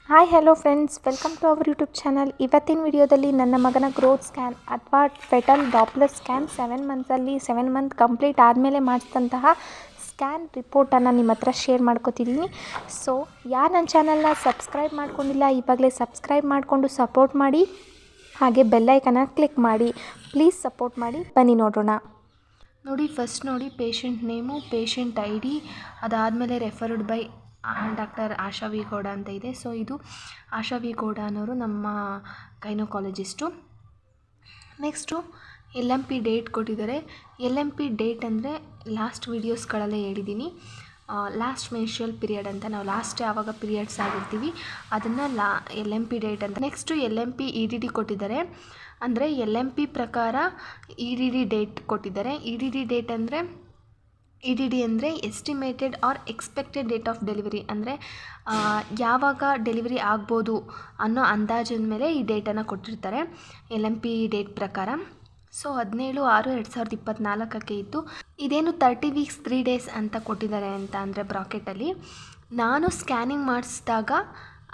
Hi hello friends, welcome to our YouTube channel. ಇವತ್ತಿನ ವಿಡಿಯೋದಲ್ಲಿ ನನ್ನ ಮಗನ ಗ್ರೋತ್ ಸ್ಕ್ಯಾನ್ ಅಥವಾ fetal Doppler scan 7 month complete ಆದಮೇಲೆ ಮಾಡಿಸಿದಂತಹ ಸ್ಕ್ಯಾನ್ ರಿಪೋರ್ಟನ್ನು ನಿಮ್ಮ ಹತ್ರ ಶೇರ್ ಮಾಡ್ಕೋತಿದ್ದೀನಿ. ಸೊ ಯಾರು ನನ್ನ ಚಾನಲ್ನ ಸಬ್ಸ್ಕ್ರೈಬ್ ಮಾಡ್ಕೊಂಡಿಲ್ಲ, ಇವಾಗಲೇ ಸಬ್ಸ್ಕ್ರೈಬ್ ಮಾಡಿಕೊಂಡು ಸಪೋರ್ಟ್ ಮಾಡಿ, ಹಾಗೆ ಬೆಲ್ಲೈಕನ್ನ ಕ್ಲಿಕ್ ಮಾಡಿ. ಪ್ಲೀಸ್ ಸಪೋರ್ಟ್ ಮಾಡಿ. ಬನ್ನಿ ನೋಡೋಣ. ನೋಡಿ, ಫಸ್ಟ್ ನೋಡಿ patient name, patient I D, ಅದಾದಮೇಲೆ referred by doctor Asha V Gowda ಅಂತ ಇದೆ. ಸೊ ಇದು ಆಶಾ ವಿ ಗೌಡ ಅನ್ನೋರು ನಮ್ಮ ಗೈನೋಕಾಲಜಿಸ್ಟು. ನೆಕ್ಸ್ಟು LMP ಡೇಟ್ ಕೊಟ್ಟಿದ್ದಾರೆ. LMP ಡೇಟ್ ಅಂದರೆ ಲಾಸ್ಟ್ ವೀಡಿಯೋಸ್ಗಳಲ್ಲೇ ಹೇಳಿದ್ದೀನಿ, ಲಾಸ್ಟ್ ಮೆನ್ಸ್ಟ್ರುಯಲ್ ಪೀರಿಯಡ್ ಅಂತ. ನಾವು ಲಾಸ್ಟ್ ಯಾವಾಗ ಪೀರಿಯಡ್ಸ್ ಆಗಿರ್ತೀವಿ ಅದನ್ನು LMP ಡೇಟ್ ಅಂತ. ನೆಕ್ಸ್ಟು LMP EDD ಕೊಟ್ಟಿದ್ದಾರೆ. ಅಂದರೆ LMP ಪ್ರಕಾರ EDD ಡೇಟ್ ಕೊಟ್ಟಿದ್ದಾರೆ. EDD ಡೇಟ್ ಅಂದರೆ EDD ಅಂದರೆ estimated R expected date of delivery, ಅಂದರೆ ಯಾವಾಗ ಡೆಲಿವರಿ ಆಗ್ಬೋದು ಅನ್ನೋ ಅಂದಾಜಿನ ಮೇಲೆ ಈ ಡೇಟನ್ನು ಕೊಟ್ಟಿರ್ತಾರೆ LMP ಡೇಟ್ ಪ್ರಕಾರ. ಸೊ 17/6/2024 ಇತ್ತು. ಇದೇನು 30 ವೀಕ್ಸ್ 3 ಡೇಸ್ ಅಂತ ಕೊಟ್ಟಿದ್ದಾರೆ ಅಂತ ಅಂದರೆ ಬ್ರಾಕೆಟಲ್ಲಿ. ನಾನು ಸ್ಕ್ಯಾನಿಂಗ್ ಮಾಡಿಸಿದಾಗ,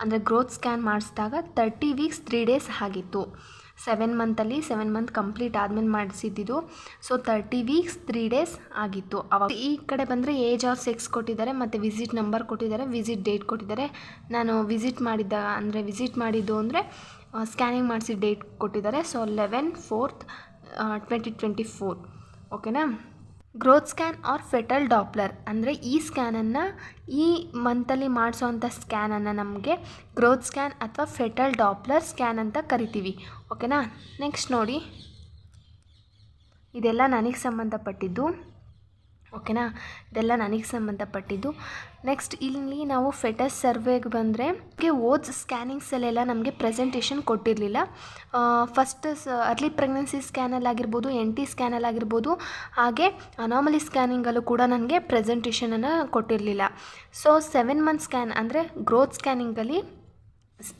ಅಂದರೆ ಗ್ರೋತ್ ಸ್ಕ್ಯಾನ್ ಮಾಡಿಸಿದಾಗ 30 ವೀಕ್ಸ್ 3 ಡೇಸ್ ಆಗಿತ್ತು. 7 ಮಂತ್ ಕಂಪ್ಲೀಟ್ ಆದಮೇಲೆ ಮಾಡಿಸಿದ್ದು. ಸೊ 30 ವೀಕ್ಸ್ 3 ಡೇಸ್ ಆಗಿತ್ತು. ಅವಾಗ ಈ ಕಡೆ ಬಂದರೆ ಏಜ್ ಆರ್ ಸೆಕ್ಸ್ ಕೊಟ್ಟಿದ್ದಾರೆ, ಮತ್ತು ವಿಸಿಟ್ ನಂಬರ್ ಕೊಟ್ಟಿದ್ದಾರೆ, ವಿಸಿಟ್ ಡೇಟ್ ಕೊಟ್ಟಿದ್ದಾರೆ. ನಾನು ವಿಸಿಟ್ ಮಾಡಿದ್ದು ಅಂದರೆ ಸ್ಕ್ಯಾನಿಂಗ್ ಮಾಡಿಸಿದ ಡೇಟ್ ಕೊಟ್ಟಿದ್ದಾರೆ. ಸೊ 11/4/2024. ಓಕೆನಾ. Growth scan or fetal Doppler ಅಂದರೆ ಈ ಸ್ಕ್ಯಾನನ್ನು, ಈ ಮಂತಲ್ಲಿ ಮಾಡಿಸೋವಂಥ ಸ್ಕ್ಯಾನನ್ನು ನಮಗೆ ಗ್ರೋತ್ ಸ್ಕ್ಯಾನ್ ಅಥವಾ ಫೆಟಲ್ ಡಾಪ್ಲರ್ ಸ್ಕ್ಯಾನ್ ಅಂತ ಕರಿತೀವಿ. ಓಕೆನಾ. ನೆಕ್ಸ್ಟ್ ನೋಡಿ, ಇದೆಲ್ಲ ನನಗೆ ಸಂಬಂಧಪಟ್ಟಿದ್ದು. ಓಕೆನಾ, ಇದೆಲ್ಲ ನನಗೆ ಸಂಬಂಧಪಟ್ಟಿದ್ದು. ನೆಕ್ಸ್ಟ್ ಇಲ್ಲಿ ನಾವು ಫೆಟಸ್ ಸರ್ವೆಗೆ ಬಂದರೆ, ಓದ್ಸ್ ಸ್ಕ್ಯಾನಿಂಗ್ಸಲ್ಲೆಲ್ಲ ನಮಗೆ ಪ್ರೆಸೆಂಟೇಷನ್ ಕೊಟ್ಟಿರಲಿಲ್ಲ. ಫಸ್ಟ್ ಅರ್ಲಿ ಪ್ರೆಗ್ನೆನ್ಸಿ ಸ್ಕ್ಯಾನಲ್ಲಾಗಿರ್ಬೋದು, NT ಸ್ಕ್ಯಾನಲ್ಲಾಗಿರ್ಬೋದು, ಹಾಗೆ ಅನಾಮಲಿ ಸ್ಕ್ಯಾನಿಂಗಲ್ಲೂ ಕೂಡ ನನಗೆ ಪ್ರೆಸೆಂಟೇಷನನ್ನು ಕೊಟ್ಟಿರಲಿಲ್ಲ. ಸೊ 7 ಮಂತ್ ಸ್ಕ್ಯಾನ್ ಅಂದರೆ ಗ್ರೋತ್ ಸ್ಕ್ಯಾನಿಂಗಲ್ಲಿ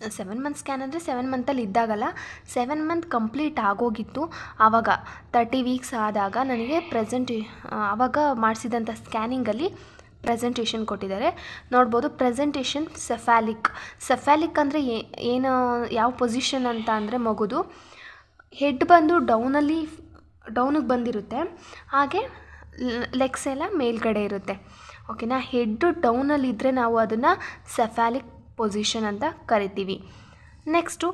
7 ಮಂತ್ ಸ್ಕ್ಯಾನ್ ಅಂದರೆ 7 ಮಂತಲ್ಲಿ ಇದ್ದಾಗಲ್ಲ, 7 ಮಂತ್ ಕಂಪ್ಲೀಟ್ ಆಗೋಗಿತ್ತು. ಆವಾಗ 30 ವೀಕ್ಸ್ ಆದಾಗ ನನಗೆ ಆವಾಗ ಮಾಡಿಸಿದಂಥ ಸ್ಕ್ಯಾನಿಂಗಲ್ಲಿ ಪ್ರೆಸೆಂಟೇಷನ್ ಕೊಟ್ಟಿದ್ದಾರೆ. ನೋಡ್ಬೋದು ಪ್ರೆಸೆಂಟೇಷನ್ ಸೆಫಾಲಿಕ್ ಅಂದರೆ ಯಾವ ಪೊಸಿಷನ್ ಅಂತ ಅಂದರೆ ಮಗುದು ಹೆಡ್ ಬಂದು ಡೌನಿಗೆ ಬಂದಿರುತ್ತೆ, ಹಾಗೆ ಲೆಗ್ಸ್ ಎಲ್ಲ ಮೇಲ್ಗಡೆ ಇರುತ್ತೆ. ಓಕೆನಾ. ಹೆಡ್ಡು ಡೌನಲ್ಲಿದ್ದರೆ ನಾವು ಅದನ್ನು ಸೆಫಾಲಿಕ್ ಪೊಸಿಷನ್ ಅಂತ ಕರಿತೀವಿ. ನೆಕ್ಸ್ಟು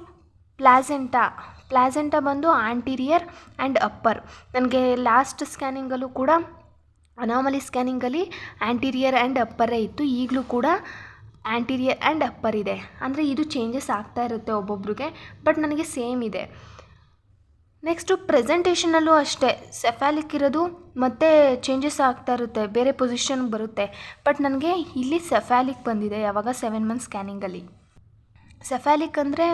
ಪ್ಲಾಸೆಂಟಾ ಬಂದು ಆಂಟೀರಿಯರ್ ಆ್ಯಂಡ್ ಅಪ್ಪರ್. ನನಗೆ ಲಾಸ್ಟ್ ಸ್ಕ್ಯಾನಿಂಗಲ್ಲೂ ಕೂಡ ಅನಾಮಲಿ ಸ್ಕ್ಯಾನಿಂಗಲ್ಲಿ ಆಂಟೀರಿಯರ್ ಆ್ಯಂಡ್ ಅಪ್ಪರೇ ಇತ್ತು. ಈಗಲೂ ಕೂಡ ಆಂಟೀರಿಯರ್ ಆ್ಯಂಡ್ ಅಪ್ಪರ್ ಇದೆ. ಅಂದರೆ ಇದು ಚೇಂಜಸ್ ಆಗ್ತಾ ಇರುತ್ತೆ ಒಬ್ಬೊಬ್ರಿಗೆ, ಬಟ್ ನನಗೆ ಸೇಮ್ ಇದೆ. ನೆಕ್ಸ್ಟು ಪ್ರೆಸೆಂಟೇಷನಲ್ಲೂ ಅಷ್ಟೇ ಸೆಫಾಲಿಕ್ ಇರೋದು ಮತ್ತು ಚೇಂಜಸ್ ಆಗ್ತಾ ಇರುತ್ತೆ, ಬೇರೆ ಪೊಸಿಷನ್ಗೆ ಬರುತ್ತೆ. ಬಟ್ ನನಗೆ ಇಲ್ಲಿ ಸೆಫಾಲಿಕ್ ಬಂದಿದೆ ಯಾವಾಗ 7 ಮಂತ್ ಸ್ಕ್ಯಾನಿಂಗಲ್ಲಿ. ಸೆಫಾಲಿಕ್ ಅಂದರೆ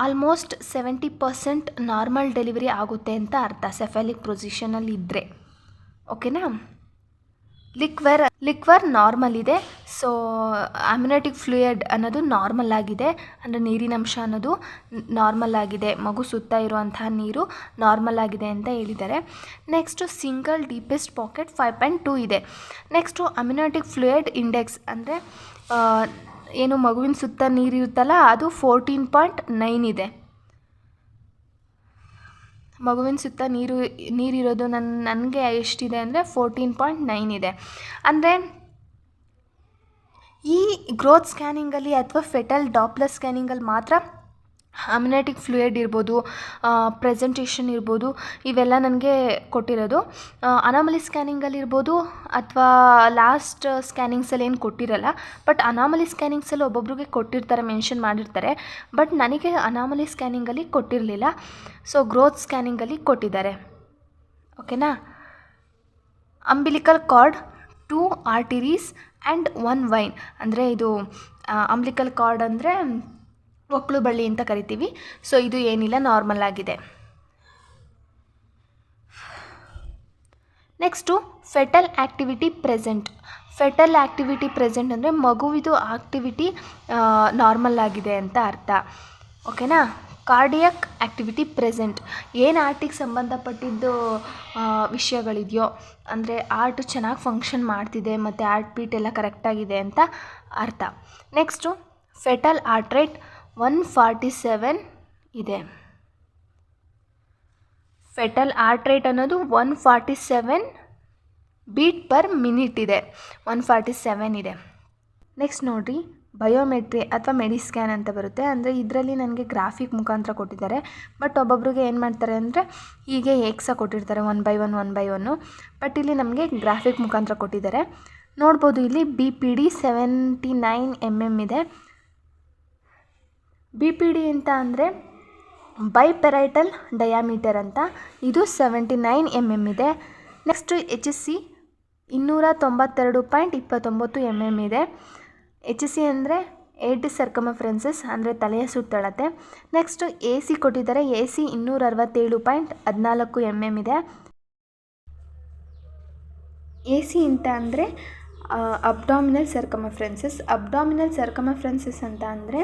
ಆಲ್ಮೋಸ್ಟ್ 70% ನಾರ್ಮಲ್ ಡೆಲಿವರಿ ಆಗುತ್ತೆ ಅಂತ ಅರ್ಥ ಸೆಫಾಲಿಕ್ ಪೊಸಿಷನಲ್ಲಿ ಇದ್ದರೆ. ಓಕೆನಾ. ಲಿಕ್ವರ್ ನಾರ್ಮಲ್ ಇದೆ. ಸೊ ಅಮ್ಯುನೈಟಿಕ್ ಫ್ಲೂಯಿಡ್ ಅನ್ನೋದು ನಾರ್ಮಲ್ ಆಗಿದೆ, ಅಂದರೆ ನೀರಿನಂಶ ಅನ್ನೋದು ನಾರ್ಮಲ್ ಆಗಿದೆ, ಮಗು ಸುತ್ತ ಇರುವಂತಹ ನೀರು ನಾರ್ಮಲ್ ಆಗಿದೆ ಅಂತ ಹೇಳಿದ್ದಾರೆ. ನೆಕ್ಸ್ಟು ಸಿಂಗಲ್ ಡೀಪೆಸ್ಟ್ ಪಾಕೆಟ್ 5.2 ಇದೆ. ನೆಕ್ಸ್ಟು ಅಮ್ಯುನೈಟಿಕ್ ಫ್ಲೂಯಿಡ್ ಇಂಡೆಕ್ಸ್ ಅಂದರೆ ಏನು ಮಗುವಿನ ಸುತ್ತ ನೀರಿರುತ್ತಲ್ಲ ಅದು 14.9 ಇದೆ. ಮಗುವಿನ ಸುತ್ತ ನೀರಿರೋದು ನನಗೆ ಎಷ್ಟಿದೆ ಅಂದರೆ 14.9 ಇದೆ. ಅಂದರೆ ಈ ಗ್ರೋತ್ ಸ್ಕ್ಯಾನಿಂಗಲ್ಲಿ ಅಥವಾ ಫೆಟಲ್ ಡಾಪ್ಲರ್ ಸ್ಕ್ಯಾನಿಂಗಲ್ಲಿ ಮಾತ್ರ ಅಮ್ಯುನೈಟಿಕ್ ಫ್ಲೂಯಿಡ್ ಇರ್ಬೋದು, ಪ್ರೆಸೆಂಟೇಷನ್ ಇರ್ಬೋದು, ಇವೆಲ್ಲ ನನಗೆ ಕೊಟ್ಟಿರೋದು. ಅನಾಮಲಿ ಸ್ಕ್ಯಾನಿಂಗಲ್ಲಿ ಇರ್ಬೋದು ಅಥವಾ ಲಾಸ್ಟ್ ಸ್ಕ್ಯಾನಿಂಗ್ಸಲ್ಲಿ ಏನು ಕೊಟ್ಟಿರಲ್ಲ. ಬಟ್ ಅನಾಮಲಿ ಸ್ಕ್ಯಾನಿಂಗ್ಸಲ್ಲಿ ಒಬ್ಬೊಬ್ರಿಗೆ ಕೊಟ್ಟಿರ್ತಾರೆ, ಮೆನ್ಷನ್ ಮಾಡಿರ್ತಾರೆ. ಬಟ್ ನನಗೆ ಅನಾಮಲಿ ಸ್ಕ್ಯಾನಿಂಗಲ್ಲಿ ಕೊಟ್ಟಿರಲಿಲ್ಲ. ಸೊ ಗ್ರೋತ್ ಸ್ಕ್ಯಾನಿಂಗಲ್ಲಿ ಕೊಟ್ಟಿದ್ದಾರೆ. ಓಕೆನಾ. Umbilical cord, 2 arteries and 1 vein. ಅಂದರೆ ಇದು ಅಂಬಿಲಿಕಲ್ ಕಾರ್ಡ್ ಅಂದರೆ ಒಕ್ಕಲು ಬಳ್ಳಿ ಅಂತ ಕರಿತೀವಿ. ಸೊ ಇದು ಏನಿಲ್ಲ, ನಾರ್ಮಲ್ ಆಗಿದೆ. ನೆಕ್ಸ್ಟು ಫೆಟಲ್ ಆ್ಯಕ್ಟಿವಿಟಿ ಪ್ರೆಸೆಂಟ್ ಅಂದರೆ ಮಗುವಿದು ಆಕ್ಟಿವಿಟಿ ನಾರ್ಮಲ್ ಆಗಿದೆ ಅಂತ ಅರ್ಥ. ಓಕೆನಾ. ಕಾರ್ಡಿಯಕ್ ಆ್ಯಕ್ಟಿವಿಟಿ ಪ್ರೆಸೆಂಟ್, ಏನು ಆರ್ಟಿಗೆ ಸಂಬಂಧಪಟ್ಟಿದ್ದು ವಿಷಯಗಳಿದೆಯೋ, ಅಂದರೆ ಆರ್ಟ್ ಚೆನ್ನಾಗಿ ಫಂಕ್ಷನ್ ಮಾಡ್ತಿದೆ ಮತ್ತು ಆರ್ಟ್ ಬೀಟ್ ಎಲ್ಲ ಕರೆಕ್ಟಾಗಿದೆ ಅಂತ ಅರ್ಥ. ನೆಕ್ಸ್ಟು ಫೆಟಲ್ ಹಾರ್ಟ್ ರೇಟ್ 147 ಇದೆ. ಫೆಟಲ್ ಹಾರ್ಟ್ ರೇಟ್ ಅನ್ನೋದು 147 ಬೀಟ್ ಪರ್ ಮಿನಿಟ್ ಇದೆ, 147 ಇದೆ. ನೆಕ್ಸ್ಟ್ ನೋಡಿರಿ, ಬಯೋಮೆಟ್ರಿ ಅಥವಾ ಮೆಡಿಸ್ಕ್ಯಾನ್ ಅಂತ ಬರುತ್ತೆ. ಅಂದರೆ ಇದರಲ್ಲಿ ನನಗೆ ಗ್ರಾಫಿಕ್ ಮುಖಾಂತರ ಕೊಟ್ಟಿದ್ದಾರೆ. ಬಟ್ ಒಬ್ಬೊಬ್ರಿಗೆ ಏನು ಮಾಡ್ತಾರೆ ಅಂದರೆ ಹೀಗೆ ಏಕ್ಸ ಕೊಟ್ಟಿರ್ತಾರೆ, 1 by 1. ಬಟ್ ಇಲ್ಲಿ ನಮಗೆ ಗ್ರಾಫಿಕ್ ಮುಖಾಂತರ ಕೊಟ್ಟಿದ್ದಾರೆ. ನೋಡ್ಬೋದು ಇಲ್ಲಿ BPD 79 mm ಇದೆ. BPD ಅಂತ ಅಂದರೆ ಬೈಪೆರೈಟಲ್ ಡಯಾಮೀಟರ್ ಅಂತ, ಇದು 79 mm ಇದೆ. ನೆಕ್ಸ್ಟು HC 292.29 mm ಇದೆ. HC ಅಂದರೆ ಏಡ್ ಸರ್ಕಮಫರೆನ್ಸಸ್ ಅಂದರೆ ತಲೆಯ ಸುತ್ತಳತೆ. ನೆಕ್ಸ್ಟು AC ಕೊಟ್ಟಿದ್ದಾರೆ, AC 267.14 mm ಇದೆ. AC ಅಂತ ಅಂದರೆ ಅಬ್ಡಾಮಿನಲ್ ಸರ್ಕಮಫರೆನ್ಸಸ್. ಅಬ್ಡಾಮಿನಲ್ ಸರ್ಕಮಫರೆನ್ಸಸ್ ಅಂತ ಅಂದರೆ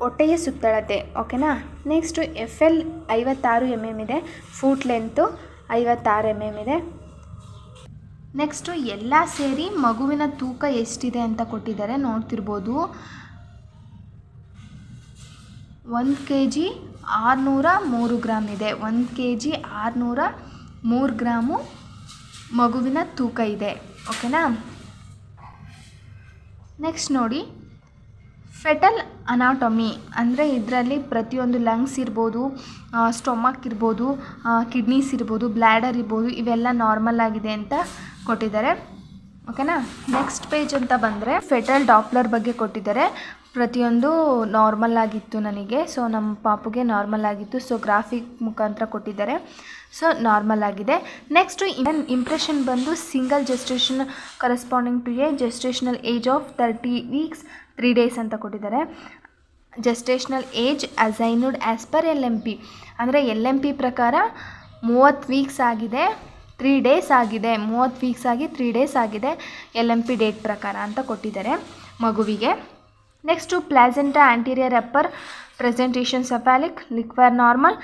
ಹೊಟ್ಟೆಯ ಸುತ್ತಳತೆ, ಓಕೆನಾ. ನೆಕ್ಸ್ಟು FL 56 mm ಇದೆ. ಫೂಟ್ ಲೆಂತು 56 mm ಇದೆ. ನೆಕ್ಸ್ಟು ಎಲ್ಲ ಸೇರಿ ಮಗುವಿನ ತೂಕ ಎಷ್ಟಿದೆ ಅಂತ ಕೊಟ್ಟಿದ್ದಾರೆ, ನೋಡ್ತಿರ್ಬೋದು. 1 kg 603 ಗ್ರಾಮ್ ಇದೆ. 1 kg 603 ಗ್ರಾಮು ಮಗುವಿನ ತೂಕ ಇದೆ, ಓಕೆನಾ. ನೆಕ್ಸ್ಟ್ ನೋಡಿ, ಫೆಟಲ್ ಅನಾಟೊಮಿ ಅಂದರೆ ಇದರಲ್ಲಿ ಪ್ರತಿಯೊಂದು ಲಂಗ್ಸ್ ಇರ್ಬೋದು, ಸ್ಟೊಮಕ್ ಇರ್ಬೋದು, ಕಿಡ್ನೀಸ್ ಇರ್ಬೋದು, ಬ್ಲ್ಯಾಡರ್ ಇರ್ಬೋದು, ಇವೆಲ್ಲ ನಾರ್ಮಲ್ ಆಗಿದೆ ಅಂತ ಕೊಟ್ಟಿದ್ದಾರೆ, ಓಕೆನಾ. ನೆಕ್ಸ್ಟ್ ಪೇಜ್ ಅಂತ ಬಂದರೆ ಫೆಟಲ್ ಡಾಪ್ಲರ್ ಬಗ್ಗೆ ಕೊಟ್ಟಿದ್ದಾರೆ. ಪ್ರತಿಯೊಂದು ನಾರ್ಮಲ್ ಆಗಿತ್ತು ನನಗೆ, ಸೊ ನಮ್ಮ ಪಾಪುಗೆ ನಾರ್ಮಲ್ ಆಗಿತ್ತು. ಸೊ ಗ್ರಾಫಿಕ್ ಮುಖಾಂತರ ಕೊಟ್ಟಿದ್ದಾರೆ, ಸೊ ನಾರ್ಮಲ್ ಆಗಿದೆ. ನೆಕ್ಸ್ಟು ಇಂಪ್ರೆಷನ್ ಬಂದು single gestation corresponding to a gestational age of 30 weeks 3 days ಅಂತ ಕೊಟ್ಟಿದ್ದಾರೆ. Gestational age assigned as per LMP ಅಂದರೆ LMP ಪ್ರಕಾರ 30 weeks ಆಗಿದೆ, 3 days ಆಗಿದೆ. 30 weeks ಆಗಿ 3 days ಆಗಿದೆ LMP ಡೇಟ್ ಪ್ರಕಾರ ಅಂತ ಕೊಟ್ಟಿದ್ದಾರೆ ಮಗುವಿಗೆ. Next placenta anterior upper presentation cephalic liquor normal.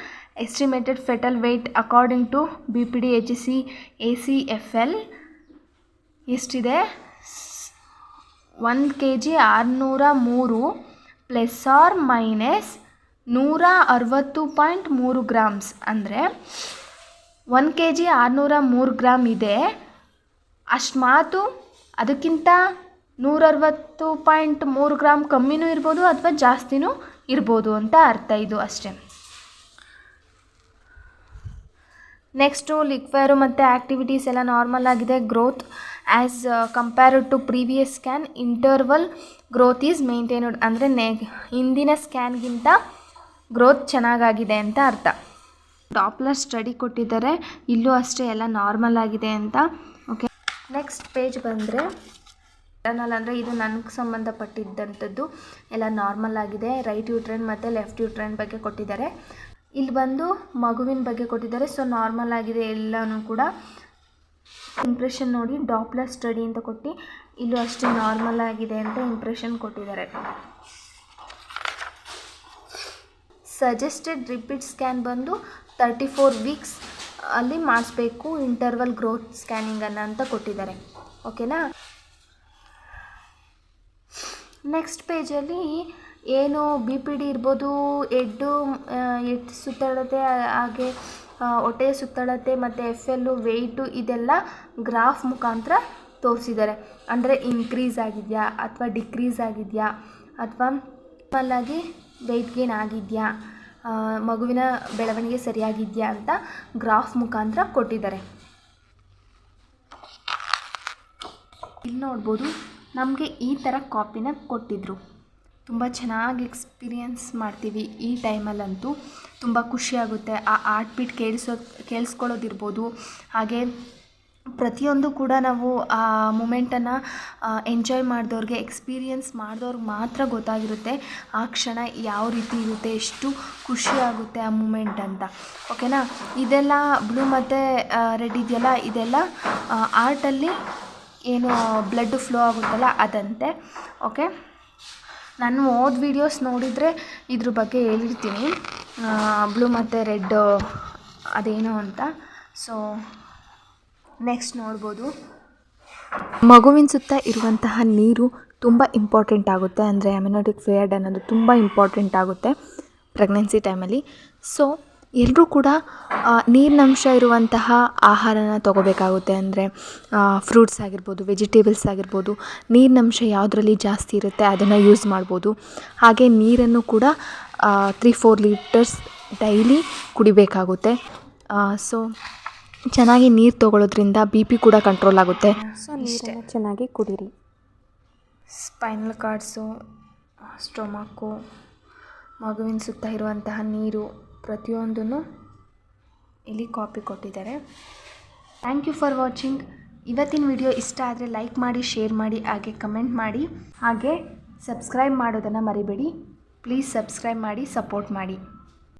Estimated fetal weight according to BPD HC AC FL ಎಷ್ಟಿದೆ? 1 kg 603 ± 160.3 ಗ್ರಾಮ್ಸ್. ಅಂದರೆ 1 kg 603 ಗ್ರಾಮ್ ಇದೆ, ಅಷ್ಟು ಮಾತು. ಅದಕ್ಕಿಂತ 160.3 ಗ್ರಾಮ್ ಕಮ್ಮಿನೂ ಇರ್ಬೋದು ಅಥವಾ ಜಾಸ್ತಿನೂ ಇರ್ಬೋದು ಅಂತ ಅರ್ಥ, ಇದು ಅಷ್ಟೇ. ನೆಕ್ಸ್ಟು ಲಿಕ್ವೇರು ಮತ್ತು ಆ್ಯಕ್ಟಿವಿಟೀಸ್ ಎಲ್ಲ ನಾರ್ಮಲ್ ಆಗಿದೆ. Growth as compared to previous scan interval growth is maintained ಅಂದರೆ ಹಿಂದಿನ ಸ್ಕ್ಯಾನ್ಗಿಂತ ಗ್ರೋತ್ ಚೆನ್ನಾಗಾಗಿದೆ ಅಂತ ಅರ್ಥ. ಡಾಪ್ಲರ್ ಸ್ಟಡಿ ಕೊಟ್ಟಿದ್ದಾರೆ, ಇಲ್ಲೂ ಅಷ್ಟೇ ಎಲ್ಲ ನಾರ್ಮಲ್ ಆಗಿದೆ ಅಂತ, ಓಕೆ. ನೆಕ್ಸ್ಟ್ ಪೇಜ್ ಬಂದರೆ ಇಂಟರ್ನಲ್ ಅಂದರೆ ಇದು ನನಗೆ ಸಂಬಂಧಪಟ್ಟಿದ್ದಂಥದ್ದು, ಎಲ್ಲ ನಾರ್ಮಲ್ ಆಗಿದೆ. ರೈಟ್ ಯೂಟ್ರೈನ್ ಮತ್ತು ಲೆಫ್ಟ್ ಯೂಟ್ರೈನ್ ಬಗ್ಗೆ ಕೊಟ್ಟಿದ್ದಾರೆ. ಇಲ್ಲಿ ಬಂದು ಮಗುವಿನ ಬಗ್ಗೆ ಕೊಟ್ಟಿದ್ದಾರೆ, ಸೊ ನಾರ್ಮಲ್ ಆಗಿದೆ ಎಲ್ಲನೂ ಕೂಡ. ಇಂಪ್ರೆಷನ್ ನೋಡಿ, ಡಾಪ್ಲರ್ ಸ್ಟಡಿ ಅಂತ ಕೊಟ್ಟು ಇಲ್ಲೂ ಅಷ್ಟೇ ನಾರ್ಮಲ್ ಆಗಿದೆ ಅಂತ ಇಂಪ್ರೆಷನ್ ಕೊಟ್ಟಿದ್ದಾರೆ. ಸಜೆಸ್ಟೆಡ್ ರಿಪೀಟ್ ಸ್ಕ್ಯಾನ್ ಬಂದು 34 weeks ಅಲ್ಲಿ ಮಾಡಿಸ್ಬೇಕು ಇಂಟರ್ವಲ್ ಗ್ರೋತ್ ಸ್ಕ್ಯಾನಿಂಗನ್ನು ಅಂತ ಕೊಟ್ಟಿದ್ದಾರೆ, ಓಕೆನಾ. ನೆಕ್ಸ್ಟ್ ಪೇಜಲ್ಲಿ ಏನು BPD ಇರ್ಬೋದು, ಹೆಡ್ ಸುತ್ತಳತೆ, ಹಾಗೆ ಹೊಟ್ಟೆಯ ಸುತ್ತಳತೆ ಮತ್ತು FL ವೆಯ್ಟು, ಇದೆಲ್ಲ ಗ್ರಾಫ್ ಮುಖಾಂತರ ತೋರಿಸಿದ್ದಾರೆ. ಅಂದರೆ ಇನ್ಕ್ರೀಸ್ ಆಗಿದೆಯಾ ಅಥವಾ ಡಿಕ್ರೀಸ್ ಆಗಿದೆಯಾ ಅಥವಾ ನಾರ್ಮಲಾಗಿ ವೆಯ್ಟ್ ಗೇನ್ ಆಗಿದೆಯಾ, ಮಗುವಿನ ಬೆಳವಣಿಗೆ ಸರಿಯಾಗಿದೆಯಾ ಅಂತ ಗ್ರಾಫ್ ಮುಖಾಂತರ ಕೊಟ್ಟಿದ್ದಾರೆ. ಇಲ್ಲಿ ನೋಡ್ಬೋದು, ನಮಗೆ ಈ ಥರ ಕಾಪಿನ ಕೊಟ್ಟಿದ್ದರು. ತುಂಬ ಚೆನ್ನಾಗಿ ಎಕ್ಸ್ಪೀರಿಯನ್ಸ್ ಮಾಡ್ತೀವಿ ಈ ಟೈಮಲ್ಲಂತೂ. ತುಂಬ ಖುಷಿಯಾಗುತ್ತೆ. ಆ ಆರ್ಟ್ ಬೀಟ್ ಕೇಳಿಸ್ಕೊಳ್ಳೋದಿರ್ಬೋದು, ಹಾಗೆ ಪ್ರತಿಯೊಂದು ಕೂಡ ನಾವು ಆ ಮೂಮೆಂಟನ್ನು ಎಂಜಾಯ್ ಮಾಡಿದವ್ರಿಗೆ, ಎಕ್ಸ್ಪೀರಿಯನ್ಸ್ ಮಾಡಿದವ್ರಿಗೆ ಮಾತ್ರ ಗೊತ್ತಾಗಿರುತ್ತೆ ಆ ಕ್ಷಣ ಯಾವ ರೀತಿ ಇರುತ್ತೆ, ಎಷ್ಟು ಖುಷಿಯಾಗುತ್ತೆ ಆ ಮೂಮೆಂಟ್ ಅಂತ, ಓಕೆನಾ. ಇದೆಲ್ಲ ಬ್ಲೂ ಮತ್ತು ರೆಡ್ ಇದೆಯಲ್ಲ, ಇದೆಲ್ಲ ಆರ್ಟಲ್ಲಿ ಏನು ಬ್ಲಡ್ ಫ್ಲೋ ಆಗುತ್ತಲ್ಲ ಅದಂತೆ, ಓಕೆ. ನಾನು ಓದ್ ವೀಡಿಯೋಸ್ ನೋಡಿದರೆ ಇದ್ರ ಬಗ್ಗೆ ಹೇಳಿರ್ತೀನಿ, ಬ್ಲೂ ಮತ್ತು ರೆಡ್ ಅದೇನು ಅಂತ. ಸೊ ನೆಕ್ಸ್ಟ್ ನೋಡ್ಬೋದು, ಮಗುವಿನ ಸುತ್ತ ಇರುವಂತಹ ನೀರು ತುಂಬ ಇಂಪಾರ್ಟೆಂಟ್ ಆಗುತ್ತೆ. ಅಂದರೆ ಅಮಿನೋಟಿಕ್ ಫೇಡ್ ಅನ್ನೋದು ತುಂಬ ಇಂಪಾರ್ಟೆಂಟ್ ಆಗುತ್ತೆ ಪ್ರೆಗ್ನೆನ್ಸಿ ಟೈಮಲ್ಲಿ. ಸೊ ಎಲ್ಲರೂ ಕೂಡ ನೀರಿನಂಶ ಇರುವಂತಹ ಆಹಾರನ ತೊಗೋಬೇಕಾಗುತ್ತೆ. ಅಂದರೆ ಫ್ರೂಟ್ಸ್ ಆಗಿರ್ಬೋದು, ವೆಜಿಟೇಬಲ್ಸ್ ಆಗಿರ್ಬೋದು, ನೀರಿನಂಶ ಯಾವುದರಲ್ಲಿ ಜಾಸ್ತಿ ಇರುತ್ತೆ ಅದನ್ನು ಯೂಸ್ ಮಾಡ್ಬೋದು. ಹಾಗೆ ನೀರನ್ನು ಕೂಡ 3-4 ಲೀಟರ್ಸ್ ಡೈಲಿ ಕುಡಿಬೇಕಾಗುತ್ತೆ. ಸೊ ಚೆನ್ನಾಗಿ ನೀರು ತೊಗೊಳ್ಳೋದ್ರಿಂದ BP ಕೂಡ ಕಂಟ್ರೋಲ್ ಆಗುತ್ತೆ. ಸೊ ನೀರನ್ನು ಚೆನ್ನಾಗಿ ಕುಡೀರಿ. ಸ್ಪೈನಲ್ ಕಾರ್ಡ್ಸು, ಸ್ಟೊಮಕ್ಕು, ಮಗುವಿನ ಸುತ್ತ ಇರುವಂತಹ ನೀರು ಪ್ರತಿಯೊಂದನ್ನು ಇಲ್ಲಿ ಕಾಪಿ ಕೊಟ್ಟಿದ್ದಾರೆ. Thank you for watching. ಇವತ್ತಿನ ವಿಡಿಯೋ ಇಷ್ಟ ಆದರೆ ಲೈಕ್ ಮಾಡಿ, ಶೇರ್ ಮಾಡಿ, ಹಾಗೆ ಕಮೆಂಟ್ ಮಾಡಿ, ಹಾಗೆ ಸಬ್ಸ್ಕ್ರೈಬ್ ಮಾಡೋದನ್ನು ಮರಿಬೇಡಿ. ಪ್ಲೀಸ್ ಸಬ್ಸ್ಕ್ರೈಬ್ ಮಾಡಿ, ಸಪೋರ್ಟ್ ಮಾಡಿ.